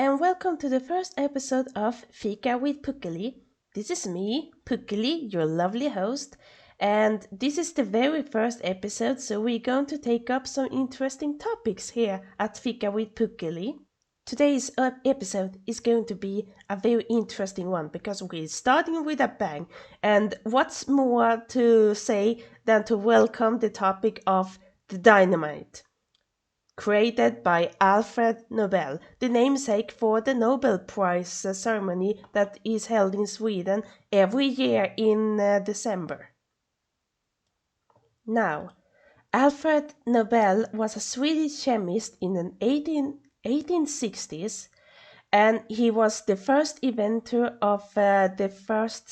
and welcome to the first episode of Fika with Pookily. This is me, Pookily, your lovely host, and this is the very first episode, so we're going to take up some interesting topics here at Fika with Pookily. Today's episode is going to be a very interesting one because we're starting with a bang, and what's more to say than to welcome the topic of the dynamite, created by Alfred Nobel, the namesake for the Nobel Prize ceremony that is held in Sweden every year in December. Now, Alfred Nobel was a Swedish chemist in the 1860s, and he was the first inventor of the first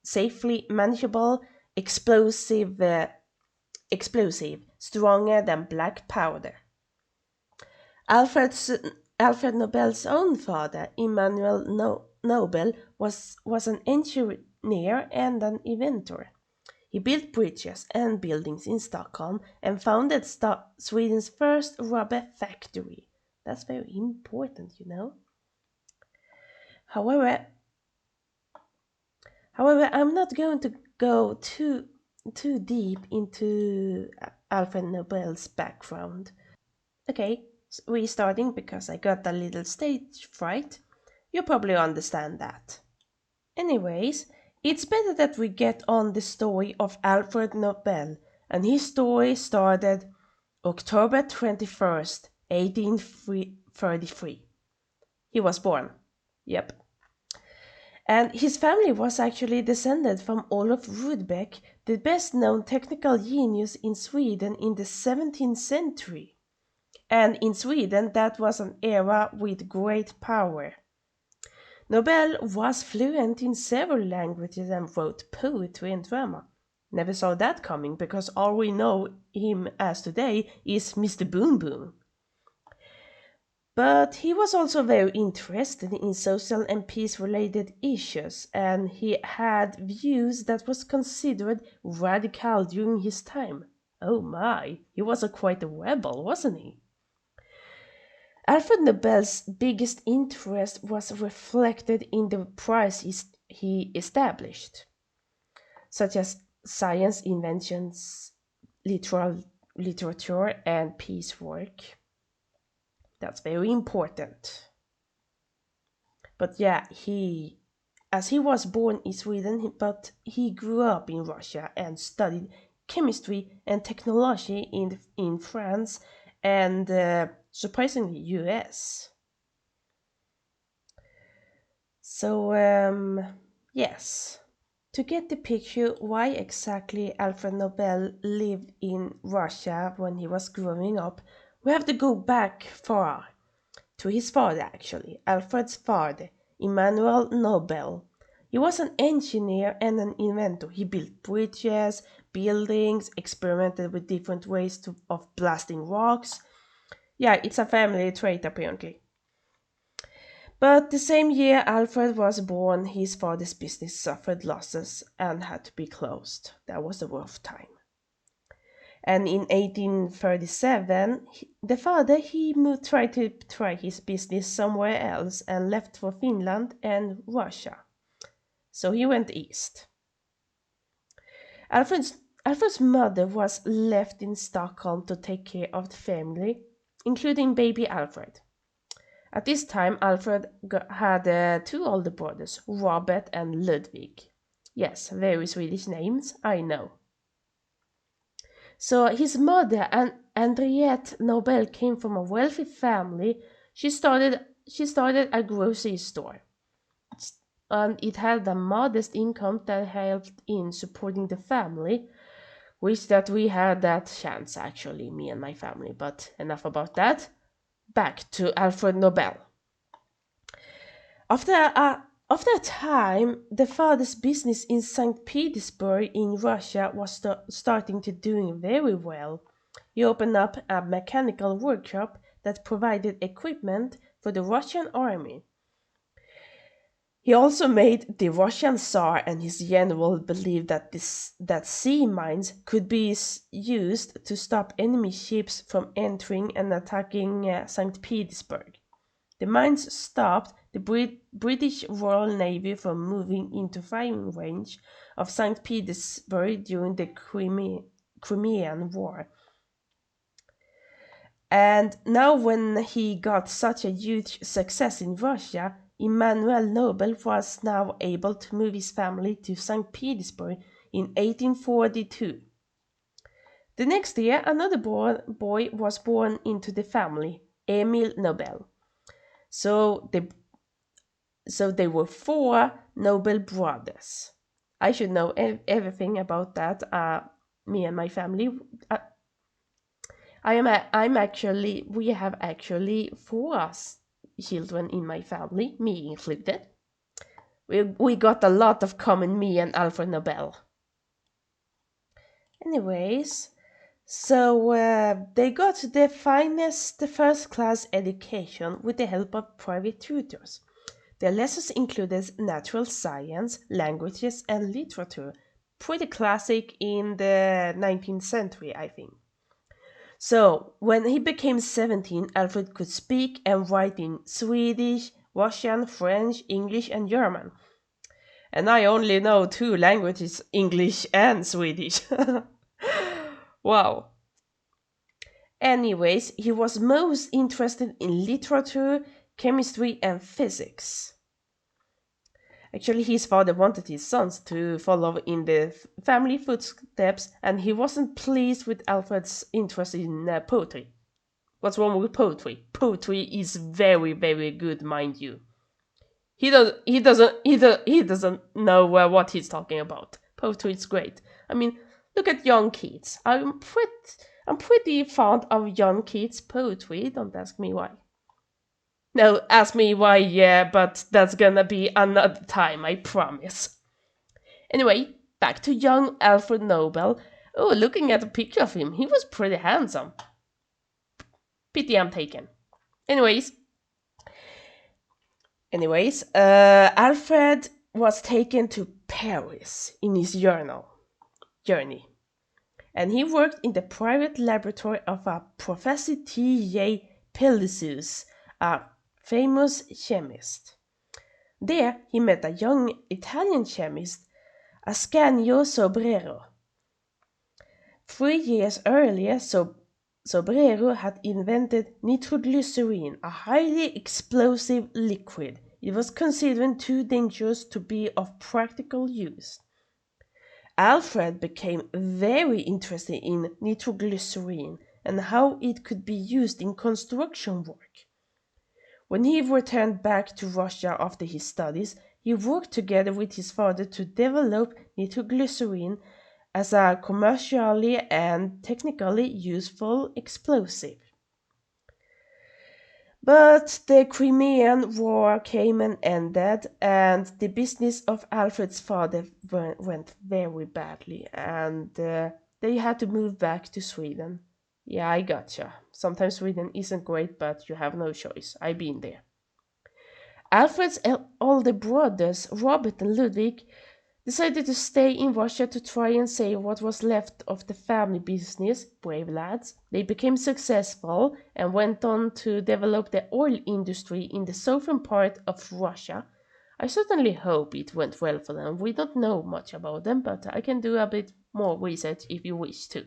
safely manageable explosive stronger than black powder. Alfred Nobel's own father, Immanuel Nobel, was an engineer and an inventor. He built bridges and buildings in Stockholm and founded Sweden's first rubber factory. That's very important, you know. However, I'm not going to go too deep into Alfred Nobel's background. Okay, restarting because I got a little stage fright. You probably understand that. Anyways, it's better that we get on the story of Alfred Nobel, and his story started October 21st, 1833. He was born. Yep. And his family was actually descended from Olof Rudbeck, the best known technical genius in Sweden in the 17th century. And in Sweden, that was an era with great power. Nobel was fluent in several languages and wrote poetry and drama. Never saw that coming because all we know him as today is Mr. Boom Boom. But he was also very interested in social and peace-related issues, and he had views that was considered radical during his time. Oh my, he was quite a rebel, wasn't he? Alfred Nobel's biggest interest was reflected in the prizes he established, such as science, inventions, literature, and peace work. That's very important. But yeah, he was born in Sweden, but he grew up in Russia and studied chemistry and technology in France and surprisingly US. So yes, to get the picture why exactly Alfred Nobel lived in Russia when he was growing up, we have to go back far to his father actually, Alfred's father, Immanuel Nobel. He was an engineer and an inventor. He built bridges, buildings, experimented with different ways of blasting rocks. Yeah, it's a family trait apparently. But the same year Alfred was born, his father's business suffered losses and had to be closed. That was a rough time. And in 1837, the father tried to try his business somewhere else and left for Finland and Russia. So he went east. Alfred's mother was left in Stockholm to take care of the family, including baby Alfred. At this time, Alfred had two older brothers, Robert and Ludwig. Yes, very Swedish names, I know. So his mother, Henriette Nobel, came from a wealthy family. She started a grocery store, and it had a modest income that helped in supporting the family. Wish that we had that chance, actually, me and my family. But enough about that. Back to Alfred Nobel. After a time, the father's business in St. Petersburg in Russia was starting to doing very well. He opened up a mechanical workshop that provided equipment for the Russian army. He also made the Russian Tsar and his general believe that sea mines could be used to stop enemy ships from entering and attacking St. Petersburg. The mines stopped the British Royal Navy from moving into firing range of St. Petersburg during the Crimean War. And now when he got such a huge success in Russia, Emanuel Nobel was now able to move his family to St. Petersburg in 1842. The next year, another boy was born into the family, Emil Nobel. So there were 4 Nobel brothers. I should know everything about that. Me and my family. We have actually 4 children in my family, me included. We got a lot of common, me and Alfred Nobel. Anyways, so they got the finest first-class education with the help of private tutors. Their lessons included natural science, languages, and literature. Pretty classic in the 19th century, I think. So, when he became 17, Alfred could speak and write in Swedish, Russian, French, English, and German. And I only know 2 languages, English and Swedish. Wow. Anyways, he was most interested in literature, chemistry, and physics. Actually, his father wanted his sons to follow in the family footsteps, and he wasn't pleased with Alfred's interest in poetry. What's wrong with poetry? Poetry is very, very good, mind you. He doesn't know what he's talking about. Poetry is great. I mean, look at young kids. I'm pretty fond of young kids' poetry. Don't ask me why. No, ask me why, yeah, but that's gonna be another time, I promise. Anyway, back to young Alfred Nobel. Oh, looking at a picture of him, he was pretty handsome. Pity I'm taken. Anyways, Alfred was taken to Paris in his journey. And he worked in the private laboratory of a Professor T.J. Pellissius, a famous chemist. There he met a young Italian chemist, Ascanio Sobrero. 3 years earlier, Sobrero had invented nitroglycerin, a highly explosive liquid. It was considered too dangerous to be of practical use. Alfred became very interested in nitroglycerin and how it could be used in construction work. When he returned back to Russia after his studies, he worked together with his father to develop nitroglycerin as a commercially and technically useful explosive. But the Crimean War came and ended, and the business of Alfred's father went very badly, and they had to move back to Sweden. Yeah, I gotcha. Sometimes Sweden isn't great, but you have no choice. I've been there. Alfred's older brothers, Robert and Ludwig, decided to stay in Russia to try and save what was left of the family business. Brave lads. They became successful and went on to develop the oil industry in the southern part of Russia. I certainly hope it went well for them. We don't know much about them, but I can do a bit more research if you wish to.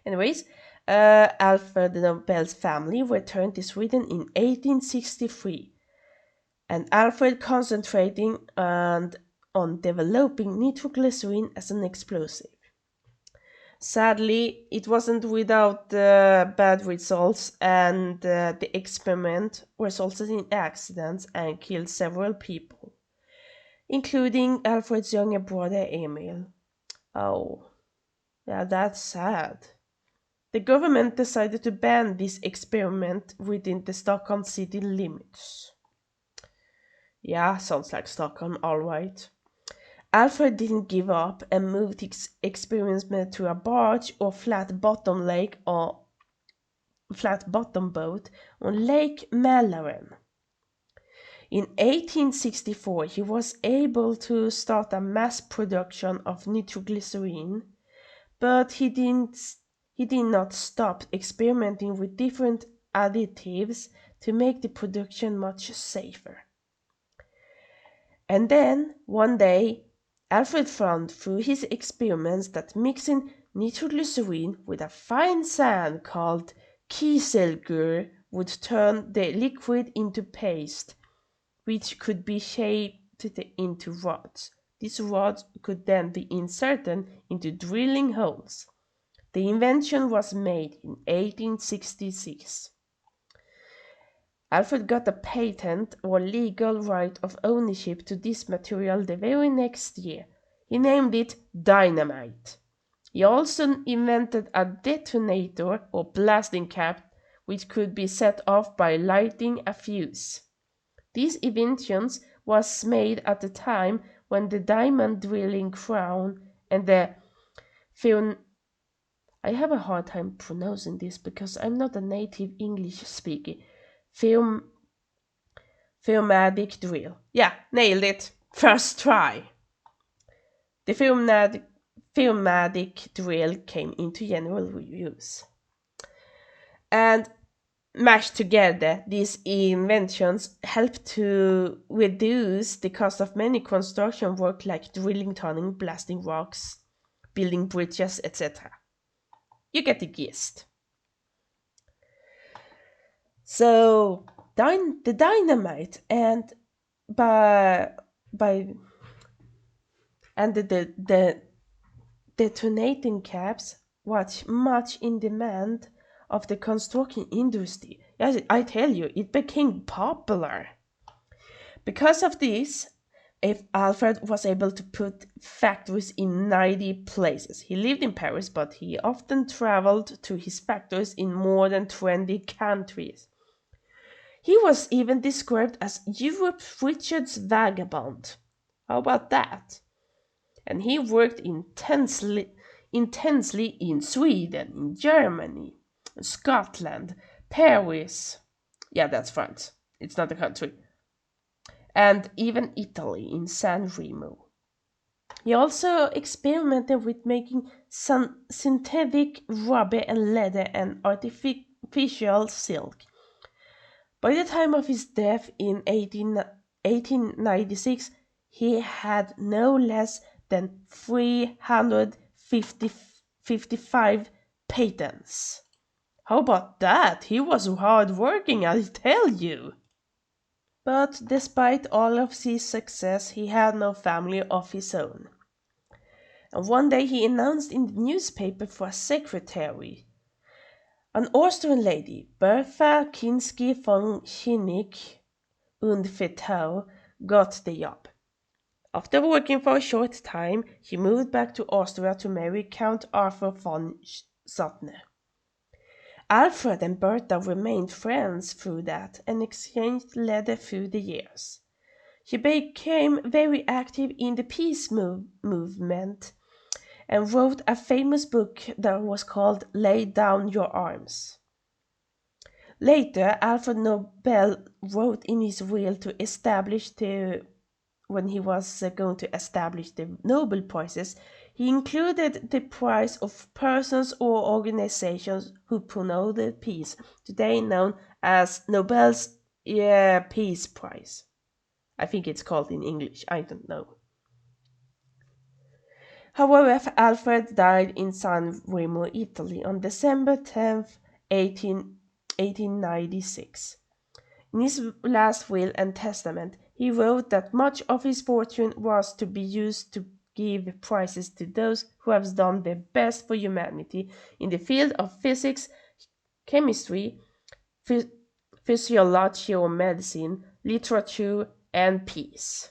Anyways, Alfred Nobel's family returned to Sweden in 1863, and Alfred concentrating on developing nitroglycerin as an explosive. Sadly, it wasn't without bad results, and the experiment resulted in accidents and killed several people, including Alfred's younger brother Emil. Oh, yeah, that's sad. The government decided to ban this experiment within the Stockholm city limits. Yeah, sounds like Stockholm, alright. Alfred didn't give up and moved his experiment to a barge or flat bottom boat on Lake Mälaren. In 1864, he was able to start a mass production of nitroglycerin, but he did not stop experimenting with different additives to make the production much safer. And then, one day, Alfred found through his experiments that mixing nitroglycerin with a fine sand called kieselguhr would turn the liquid into paste, which could be shaped into rods. These rods could then be inserted into drilling holes. The invention was made in 1866. Alfred got a patent or legal right of ownership to this material the very next year. He named it dynamite. He also invented a detonator or blasting cap which could be set off by lighting a fuse. These inventions was made at the time when the diamond drilling crown and the I have a hard time pronouncing this because I'm not a native English speaker. Pneumatic drill. Yeah, nailed it. First try. The pneumatic drill came into general use. And mashed together, these inventions helped to reduce the cost of many construction work like drilling, turning, blasting rocks, building bridges, etc. You get the gist. So the dynamite and the detonating caps was much in demand of the construction industry. Yes, I tell you, it became popular. Because of this, Alfred was able to put factories in 90 places. He lived in Paris, but he often traveled to his factories in more than 20 countries. He was even described as Europe's richest vagabond. How about that? And he worked intensely in Sweden, in Germany, Scotland, Paris. Yeah, that's France. It's not a country. And even Italy, in San Remo. He also experimented with making synthetic rubber and leather and artificial silk. By the time of his death in 1896, he had no less than 355 patents. How about that? He was hard working, I'll tell you. But despite all of his success, he had no family of his own. And one day he announced in the newspaper for a secretary. An Austrian lady, Bertha Kinsky von Schinnig und Fetau, got the job. After working for a short time, she moved back to Austria to marry Count Arthur von Suttner. Alfred and Bertha remained friends through that and exchanged letters through the years. She became very active in the peace movement and wrote a famous book that was called Lay Down Your Arms. Later, Alfred Nobel wrote in his will to establish when he was going to establish the Nobel Prizes, he included the prize of persons or organizations who promoted peace, today known as Nobel's Peace Prize. I think it's called in English, I don't know. However, Alfred died in San Remo, Italy on December 10th, 1896. In his last will and testament, he wrote that much of his fortune was to be used to give prizes to those who have done their best for humanity in the field of physics, chemistry, physiology or medicine, literature, and peace.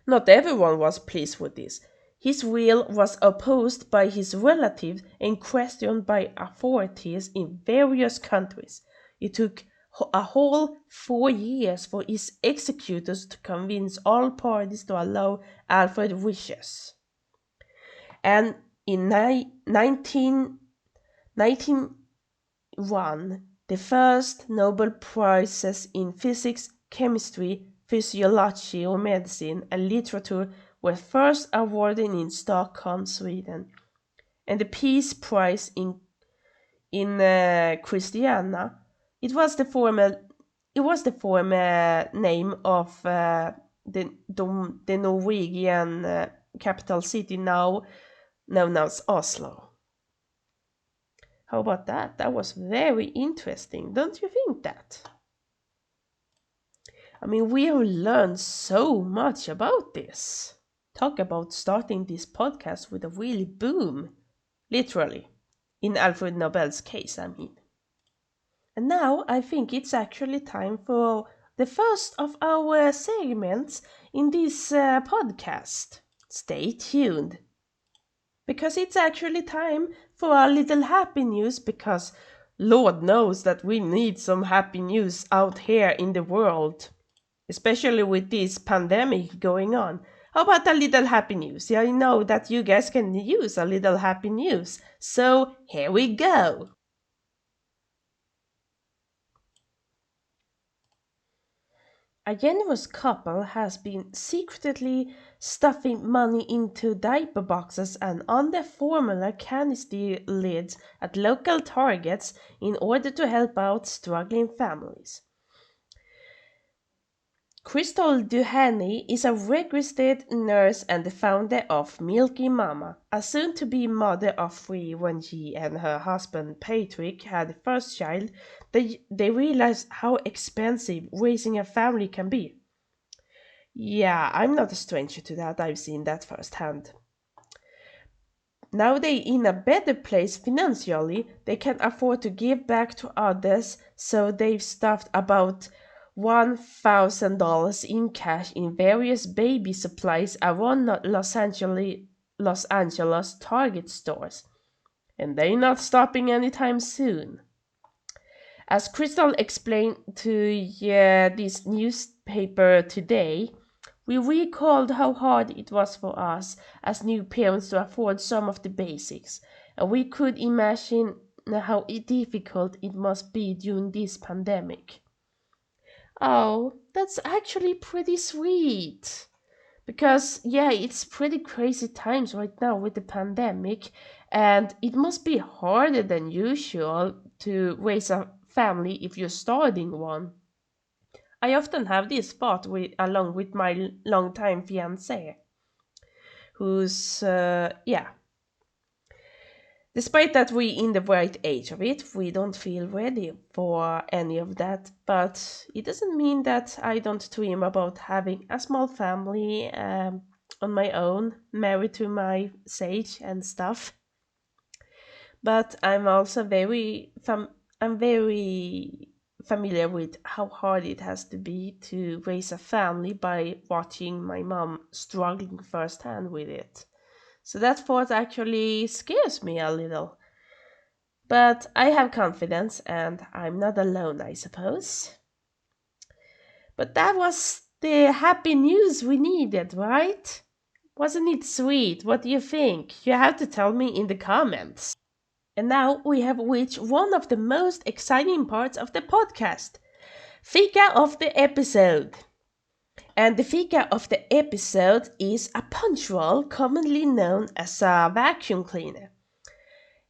Not everyone was pleased with this. His will was opposed by his relatives and questioned by authorities in various countries. It took a whole 4 years for his executors to convince all parties to allow Alfred's wishes. And in 1901, the first Nobel Prizes in physics, chemistry, physiology or medicine, and literature were first awarded in Stockholm, Sweden, and the Peace Prize in Christiania It was the former name of the Norwegian capital city now known as Oslo. How about that? That was very interesting, don't you think that? I mean, we have learned so much about this. Talk about starting this podcast with a really boom. Literally. In Alfred Nobel's case, I mean. And now I think it's actually time for the first of our segments in this podcast. Stay tuned. Because it's actually time for our little happy news, because Lord knows that we need some happy news out here in the world. Especially with this pandemic going on. How about a little happy news? Yeah, I know that you guys can use a little happy news. So here we go. A generous couple has been secretly stuffing money into diaper boxes and under formula canister lids at local targets in order to help out struggling families. Crystal Duhaney is a registered nurse and the founder of Milky Mama, a soon-to-be mother of three. When she and her husband Patrick had the first child, they realized how expensive raising a family can be. Yeah, I'm not a stranger to that, I've seen that firsthand. Now they're in a better place financially, they can afford to give back to others, so they've stuffed about $1,000 in cash in various baby supplies around Los Angeles Target stores. And they're not stopping anytime soon. As Crystal explained to this newspaper today, we recalled how hard it was for us as new parents to afford some of the basics, and we could imagine how difficult it must be during this pandemic. Oh, that's actually pretty sweet. Because, yeah, it's pretty crazy times right now with the pandemic, and it must be harder than usual to raise a family if you're starting one. I often have this thought along with my longtime fiance, who's, yeah, despite that we in the right age of it, we don't feel ready for any of that, but it doesn't mean that I don't dream about having a small family on my own, married to my sage and stuff. But I'm also I'm very familiar with how hard it has to be to raise a family by watching my mom struggling firsthand with it. So that thought actually scares me a little. But I have confidence and I'm not alone, I suppose. But that was the happy news we needed, right? Wasn't it sweet? What do you think? You have to tell me in the comments. And now we have reached one of the most exciting parts of the podcast, Fika of the episode. And the Fika of the episode is a punch roll commonly known as a vacuum cleaner.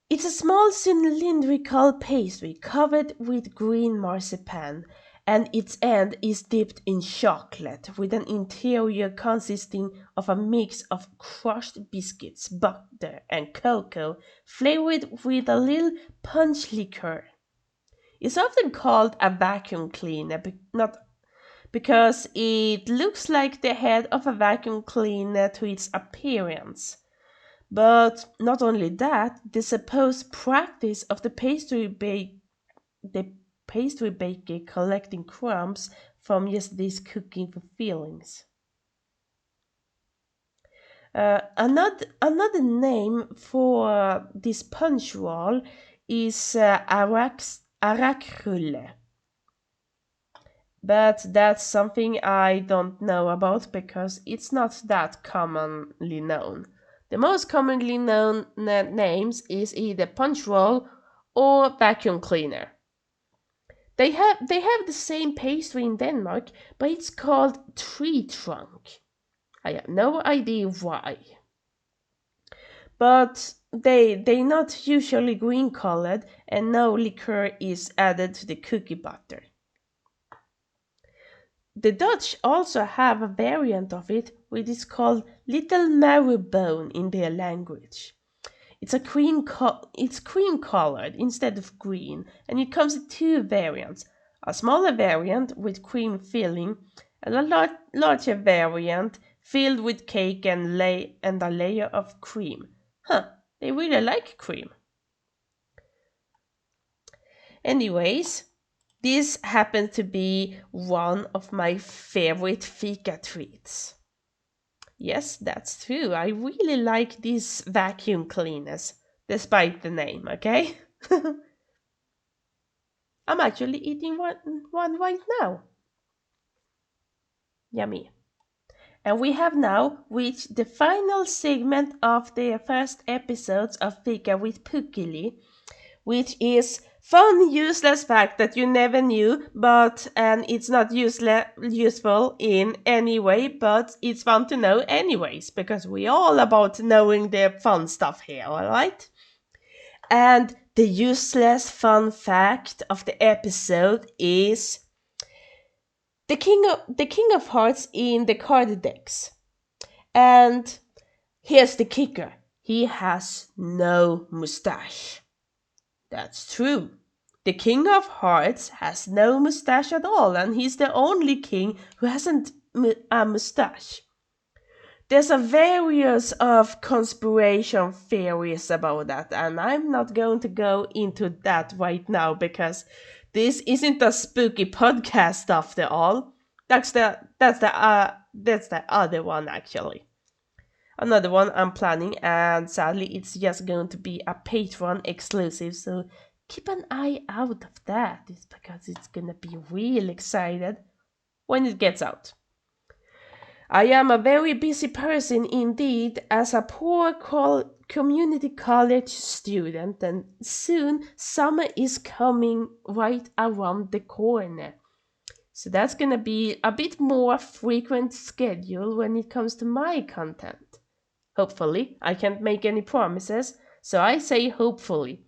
It's a small cylindrical pastry covered with green marzipan, and its end is dipped in chocolate with an interior consisting of a mix of crushed biscuits, butter, and cocoa flavored with a little punch liqueur. It's often called a vacuum cleaner, not because it looks like the head of a vacuum cleaner to its appearance. But not only that, the supposed practice of the pastry baker collecting crumbs from yesterday's cooking for fillings. Another name for this punch roll is arakrulle. But that's something I don't know about because it's not that commonly known. The most commonly known names is either punch roll or vacuum cleaner. They have the same pastry in Denmark, but it's called tree trunk. I have no idea why. But they're not usually green colored, and no liquor is added to the cookie butter. The Dutch also have a variant of it, which is called Little Marrowbone in their language. It's cream colored instead of green, and it comes in two variants: a smaller variant with cream filling, and a larger variant filled with cake and a layer of cream. They really like cream. Anyways, this happens to be one of my favorite Fika treats. Yes, that's true. I really like these vacuum cleaners, despite the name, okay? I'm actually eating one right now. Yummy. And we have now reached the final segment of the first episodes of Fika with Pookily, which is fun, useless fact that you never knew, and it's not useful in any way, but it's fun to know anyways, because we're all about knowing the fun stuff here, alright? And the useless fun fact of the episode is the King of Hearts in the card decks. And here's the kicker: he has no mustache. That's true. The King of Hearts has no mustache at all, and he's the only king who hasn't a mustache. There's a various of conspiracy theories about that, and I'm not going to go into that right now because this isn't a spooky podcast after all. That's the other one actually. Another one I'm planning, and sadly it's just going to be a Patreon exclusive, so keep an eye out of that. It's because it's gonna be real excited when it gets out. I am a very busy person indeed as a poor community college student, and soon summer is coming right around the corner. So that's gonna be a bit more frequent schedule when it comes to my content. Hopefully, I can't make any promises, so I say hopefully.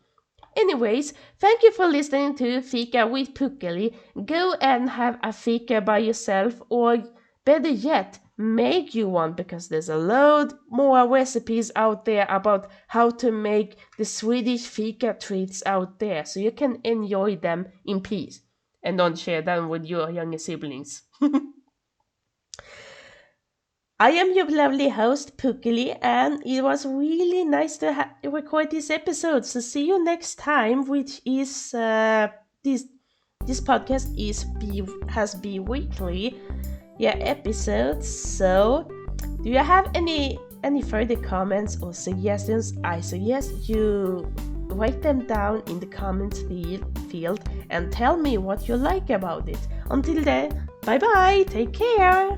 Anyways, thank you for listening to Fika with Pookily. Go and have a fika by yourself, or better yet, make you one, because there's a load more recipes out there about how to make the Swedish fika treats out there, so you can enjoy them in peace and don't share them with your younger siblings. I am your lovely host, Pookily, and it was really nice to record this episode. So see you next time, which is this podcast has bi-weekly episodes. So do you have any further comments or suggestions? I suggest you write them down in the comments field and tell me what you like about it. Until then, bye bye, take care.